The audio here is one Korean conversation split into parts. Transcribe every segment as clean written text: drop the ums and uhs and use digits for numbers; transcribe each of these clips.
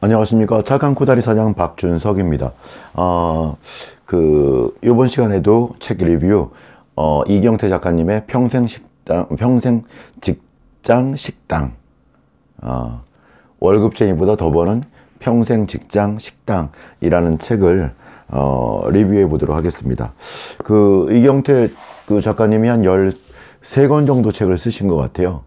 안녕하십니까. 착한 코다리 사장 박준석입니다. 요번 시간에도 책 리뷰, 이경태 작가님의 평생 직장 식당, 월급쟁이보다 더 버는 평생 직장 식당이라는 책을, 리뷰해 보도록 하겠습니다. 이경태 작가님이 한 13권 정도 책을 쓰신 것 같아요.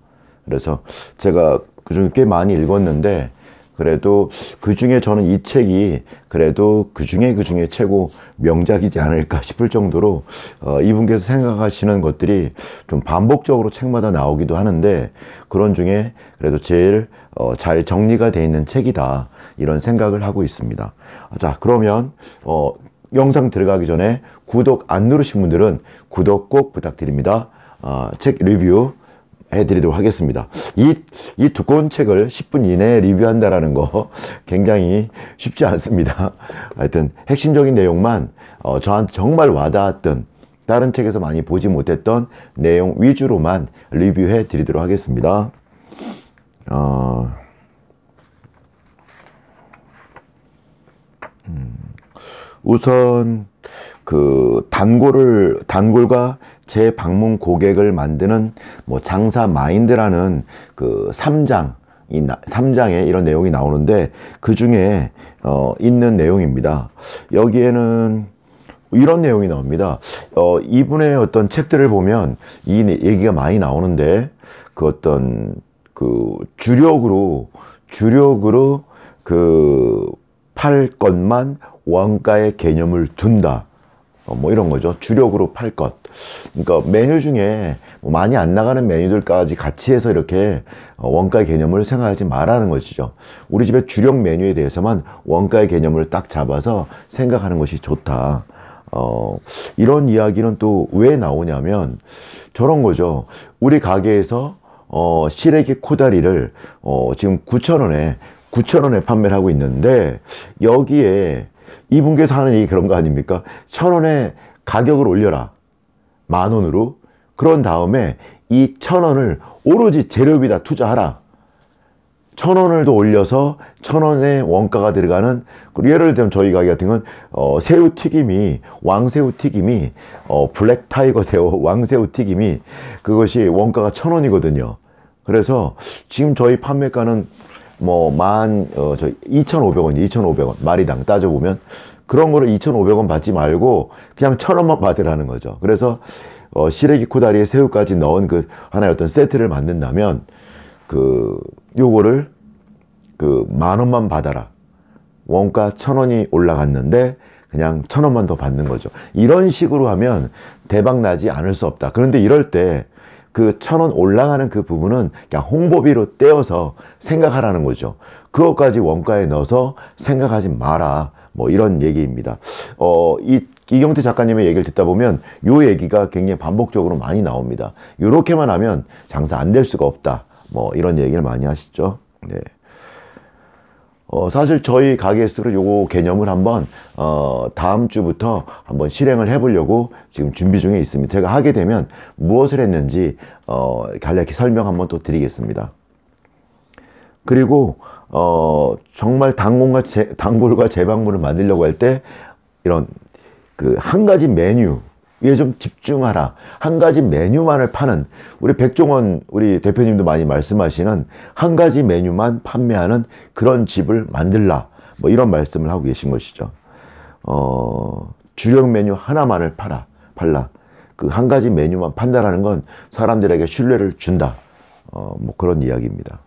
그래서 제가 그중에 꽤 많이 읽었는데, 그래도 그 중에 저는 이 책이 그래도 그 중에 최고 명작이지 않을까 싶을 정도로 이분께서 생각하시는 것들이 좀 반복적으로 책마다 나오기도 하는데, 그런 중에 그래도 제일 잘 정리가 되어 있는 책이다, 이런 생각을 하고 있습니다. 자, 그러면 영상 들어가기 전에 구독 안 누르신 분들은 구독 꼭 부탁드립니다. 책 리뷰 해드리도록 하겠습니다. 이 두꺼운 책을 10분 이내에 리뷰한다라는 거 굉장히 쉽지 않습니다. 하여튼 핵심적인 내용만, 저한테 정말 와닿았던, 다른 책에서 많이 보지 못했던 내용 위주로만 리뷰해 드리도록 하겠습니다. 우선 단골과 재방문 고객을 만드는 장사 마인드라는 3장에 이런 내용이 나오는데, 그 중에 있는 내용입니다. 여기에는 이런 내용이 나옵니다. 이분의 어떤 책들을 보면 이 얘기가 많이 나오는데, 주력으로 팔 것만 원가의 개념을 둔다, 이런 거죠. 주력으로 팔 것. 그러니까 메뉴 중에 많이 안 나가는 메뉴들까지 같이 해서 이렇게 원가의 개념을 생각하지 말라는 것이죠. 우리 집의 주력 메뉴에 대해서만 원가의 개념을 딱 잡아서 생각하는 것이 좋다. 이런 이야기는 또 왜 나오냐면 저런 거죠. 우리 가게에서 시래기 코다리를 지금 9,000원에 판매를 하고 있는데, 여기에 이분께서 하는 얘기 그런 거 아닙니까? 1,000원에 가격을 올려라, 10,000원으로. 그런 다음에 이 1,000원을 오로지 재료비다 투자하라. 1,000원을 더 올려서 1,000원의 원가가 들어가는, 예를 들면 저희 가게 같은 건 새우튀김이, 왕새우튀김이, 블랙타이거 새우 왕새우튀김이, 그것이 원가가 1,000원이거든요. 그래서 지금 저희 판매가는 2,500원, 2,500원, 마리당 따져보면, 그런 거를 2,500원 받지 말고 그냥 1,000원만 받으라는 거죠. 그래서 시래기 코다리에 새우까지 넣은 하나의 어떤 세트를 만든다면, 요거를 10,000원만 받아라. 원가 1,000원이 올라갔는데 그냥 1,000원만 더 받는 거죠. 이런 식으로 하면 대박 나지 않을 수 없다. 그런데 이럴 때 1,000원 올라가는 그 부분은 그냥 홍보비로 떼어서 생각하라는 거죠. 그것까지 원가에 넣어서 생각하지 마라. 이런 얘기입니다. 이경태 작가님의 얘기를 듣다 보면 요 얘기가 굉장히 반복적으로 많이 나옵니다. 요렇게만 하면 장사 안 될 수가 없다. 이런 얘기를 많이 하시죠. 네. 사실 저희 가게에서 요거 개념을 한번 다음 주부터 한번 실행을 해보려고 지금 준비 중에 있습니다. 제가 하게 되면 무엇을 했는지 간략히 설명 한번 또 드리겠습니다. 그리고 정말 단골과 재방문을 만들려고 할 때 이런 한 가지 메뉴에 좀 집중하라. 한 가지 메뉴만을 파는, 우리 백종원 우리 대표님도 많이 말씀하시는 한 가지 메뉴만 판매하는 그런 집을 만들라, 이런 말씀을 하고 계신 것이죠. 주력 메뉴 하나만을 팔라. 그 한 가지 메뉴만 판다라는 건 사람들에게 신뢰를 준다. 그런 이야기입니다.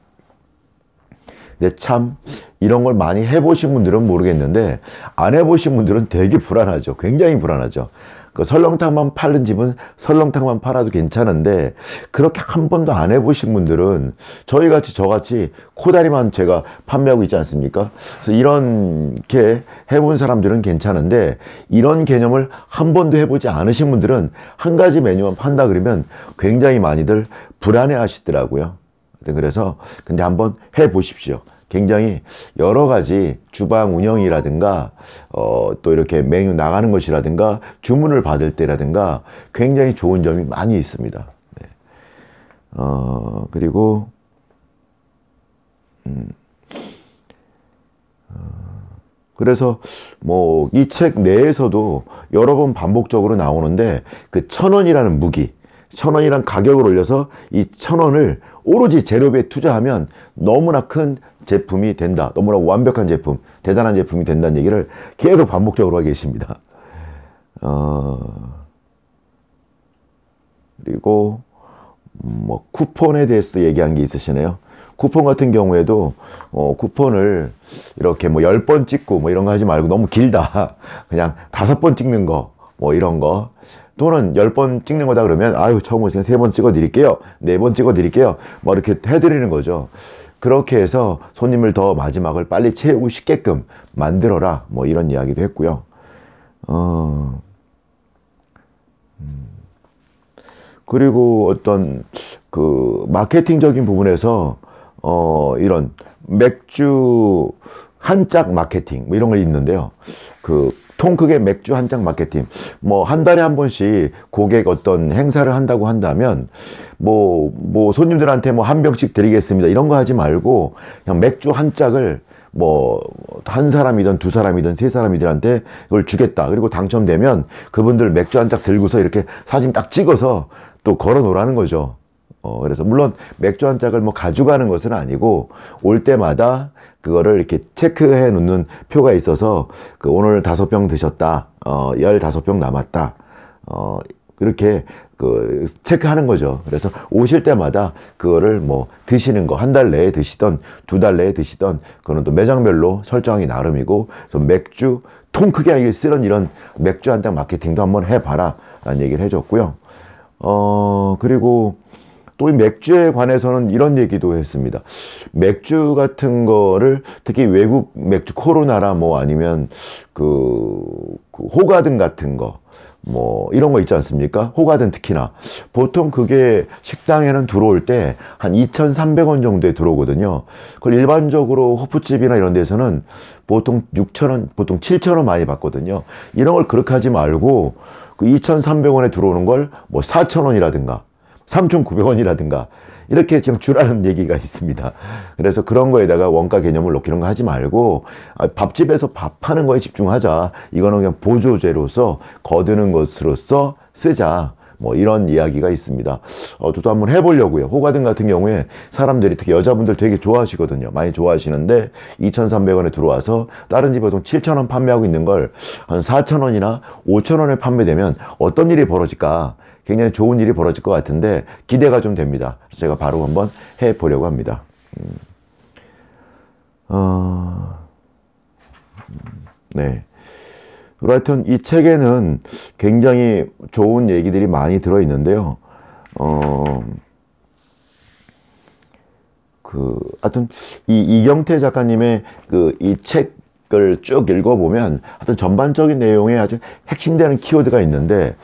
근데 참 이런 걸 많이 해보신 분들은 모르겠는데, 안 해보신 분들은 되게 불안하죠. 굉장히 불안하죠. 설렁탕만 파는 집은 설렁탕만 팔아도 괜찮은데, 그렇게 한 번도 안 해보신 분들은 저같이 코다리만 제가 판매하고 있지 않습니까? 그래서 이렇게 해본 사람들은 괜찮은데, 이런 개념을 한 번도 해보지 않으신 분들은 한 가지 메뉴만 판다 그러면 굉장히 많이들 불안해 하시더라고요. 그래서 근데 한번 해보십시오. 굉장히 여러 가지 주방 운영이라든가 또 이렇게 메뉴 나가는 것이라든가 주문을 받을 때라든가 굉장히 좋은 점이 많이 있습니다. 네. 그리고 그래서 뭐 이 책 내에서도 여러 번 반복적으로 나오는데 그 1,000원이라는 무기, 1,000원이란 가격을 올려서 이 1,000원을 오로지 재료비에 투자하면 너무나 큰 제품이 된다. 너무나 완벽한 제품, 대단한 제품이 된다는 얘기를 계속 반복적으로 하고 계십니다. 그리고 뭐 쿠폰에 대해서도 얘기한 게 있으시네요. 쿠폰 같은 경우에도 쿠폰을 이렇게 뭐 10번 찍고 뭐 이런 거 하지 말고 너무 길다. 그냥 5번 찍는 거, 뭐 이런 거. 또는 10번 찍는 거다 그러면 아유 처음 오시면 3번 찍어 드릴게요. 4번 찍어 드릴게요. 뭐 이렇게 해드리는 거죠. 그렇게 해서 손님을 더 마지막을 빨리 채우고 싶게끔 만들어라. 뭐 이런 이야기도 했고요. 그리고 어떤 그 마케팅적인 부분에서 이런 맥주 한 짝 마케팅 뭐 이런 거 있는데요. 그 통 크게 맥주 한 짝 마케팅, 뭐 한 달에 한 번씩 고객 어떤 행사를 한다고 한다면 뭐 손님들한테 뭐 한 병씩 드리겠습니다 이런 거 하지 말고 그냥 맥주 한 짝을 뭐 한 사람이든 두 사람이든 세 사람이들한테 그걸 주겠다. 그리고 당첨되면 그분들 맥주 한 짝 들고서 이렇게 사진 딱 찍어서 또 걸어 놓으라는 거죠. 그래서 물론 맥주 한 짝을 뭐 가져가는 것은 아니고 올 때마다 그거를 이렇게 체크해 놓는 표가 있어서 그 오늘 5병 드셨다, 15병 남았다, 이렇게 그 체크하는 거죠. 그래서 오실 때마다 그거를 뭐 드시는 거 한 달 내에 드시던 2달 내에 드시던 그거는 또 매장별로 설정하기 나름이고, 그래서 맥주 통 크게 쓰는 이런 맥주 한 짝 마케팅도 한번 해봐라 라는 얘기를 해줬고요. 그리고 또 이 맥주에 관해서는 이런 얘기도 했습니다. 맥주 같은 거를 특히 외국 맥주, 코로나라 뭐 아니면 그 호가든 같은 거 뭐 이런 거 있지 않습니까? 호가든 특히나 보통 그게 식당에는 들어올 때 한 2,300원 정도에 들어오거든요. 그걸 일반적으로 호프집이나 이런 데서는 보통 6,000원, 보통 7,000원 많이 받거든요. 이런 걸 그렇게 하지 말고 그 2,300원에 들어오는 걸 뭐 4,000원이라든가 3,900원이라든가 이렇게 그냥 주라는 얘기가 있습니다. 그래서 그런 거에다가 원가 개념을 넣고 이런 거 하지 말고 밥집에서 밥하는 거에 집중하자. 이거는 그냥 보조제로서 거두는 것으로서 쓰자. 뭐 이런 이야기가 있습니다. 저도 한번 해보려고요. 호가든 같은 경우에 사람들이 특히 여자분들 되게 좋아하시거든요. 많이 좋아하시는데 2,300원에 들어와서 다른 집에 보통 7,000원 판매하고 있는 걸 한 4,000원이나 5,000원에 판매되면 어떤 일이 벌어질까? 굉장히 좋은 일이 벌어질 것 같은데 기대가 좀 됩니다. 제가 바로 한번 해보려고 합니다. 네. 하여튼 이 책에는 굉장히 좋은 얘기들이 많이 들어있는데요. 하여튼 이경태 작가님의 이 책을 쭉 읽어보면 하여튼 전반적인 내용에 아주 핵심되는 키워드가 있는데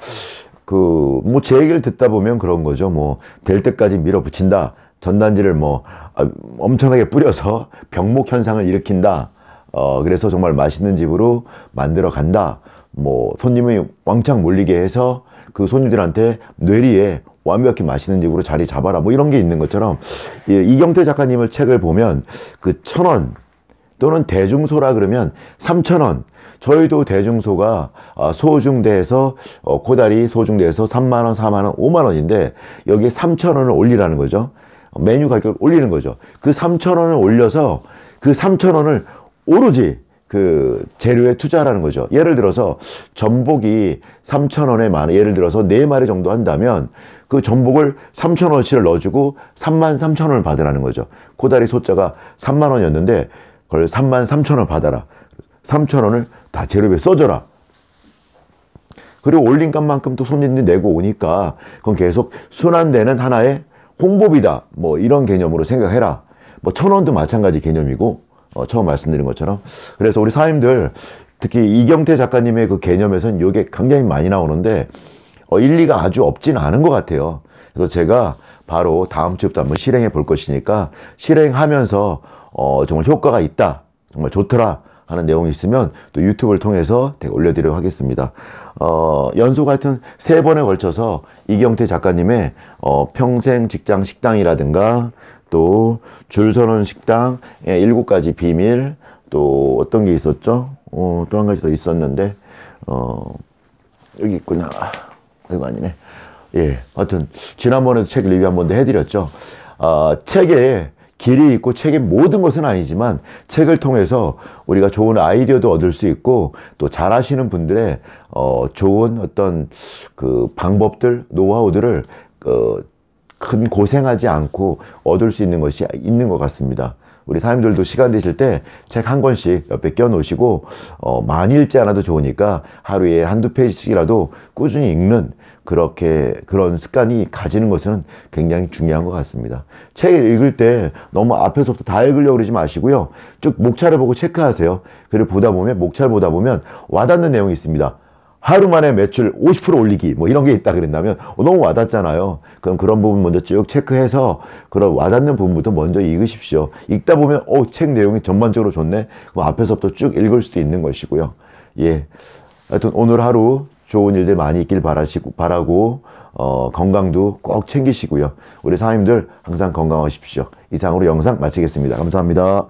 뭐 제 얘기를 듣다 보면 그런 거죠. 뭐 될 때까지 밀어붙인다. 전단지를 뭐 엄청나게 뿌려서 병목 현상을 일으킨다. 그래서 정말 맛있는 집으로 만들어 간다. 뭐 손님이 왕창 몰리게 해서 그 손님들한테 뇌리에 완벽히 맛있는 집으로 자리 잡아라. 뭐 이런 게 있는 것처럼 이경태 작가님의 책을 보면 그 1,000원 또는 대중소라 그러면 3,000원. 저희도 대중소가 소중대에서 코다리 소중대에서 3만원, 4만원, 5만원인데 여기에 3,000원을 올리라는 거죠. 메뉴 가격을 올리는 거죠. 그 3,000원을 올려서 그 3,000원을 오로지 그 재료에 투자하라는 거죠. 예를 들어서 전복이 3,000원에 예를 들어서 4마리 정도 한다면 그 전복을 3,000원어치를 넣어주고 33,000원을 받으라는 거죠. 코다리 소자가 3만원이었는데 그걸 33,000원 받아라. 3,000원을 다 재료비에 써줘라. 그리고 올린 값만큼 또 손님들이 내고 오니까 그건 계속 순환되는 하나의 홍보비다. 뭐 이런 개념으로 생각해라. 뭐 1,000원도 마찬가지 개념이고 처음 말씀드린 것처럼. 그래서 우리 사장님들 특히 이경태 작가님의 그 개념에서는 이게 굉장히 많이 나오는데 일리가 아주 없진 않은 것 같아요. 그래서 제가 바로 다음 주부터 한번 실행해 볼 것이니까 실행하면서 정말 효과가 있다. 정말 좋더라. 하는 내용이 있으면 또 유튜브를 통해서 올려드리도록 하겠습니다. 연속 하여튼 3번에 걸쳐서 이경태 작가님의 평생 직장 식당이라든가 또 줄 서는 식당 7가지 비밀 또 어떤 게 있었죠? 또 한 가지 더 있었는데, 여기 있구나. 이거 아니네. 예, 하여튼, 지난번에도 책 리뷰 한 번 더 해드렸죠. 책에 길이 있고 책의 모든 것은 아니지만 책을 통해서 우리가 좋은 아이디어도 얻을 수 있고 또 잘하시는 분들의 좋은 어떤 그 방법들, 노하우들을 큰 고생하지 않고 얻을 수 있는 것이 있는 것 같습니다. 우리 사장님들도 시간 되실 때 책 한 권씩 옆에 껴 놓으시고 많이 읽지 않아도 좋으니까 하루에 한두 페이지씩이라도 꾸준히 읽는 그런 습관이 가지는 것은 굉장히 중요한 것 같습니다. 책을 읽을 때 너무 앞에서부터 다 읽으려고 그러지 마시고요. 쭉 목차를 보고 체크하세요. 그리고 목차를 보다 보면 와닿는 내용이 있습니다. 하루 만에 매출 50% 올리기 뭐 이런 게 있다 그랬다면 너무 와닿잖아요. 그럼 그런 부분 먼저 쭉 체크해서 그런 와닿는 부분부터 먼저 읽으십시오. 읽다 보면 책 내용이 전반적으로 좋네. 그럼 앞에서부터 쭉 읽을 수도 있는 것이고요. 예, 하여튼 오늘 하루 좋은 일들 많이 있길 바라고 건강도 꼭 챙기시고요. 우리 사장님들 항상 건강하십시오. 이상으로 영상 마치겠습니다. 감사합니다.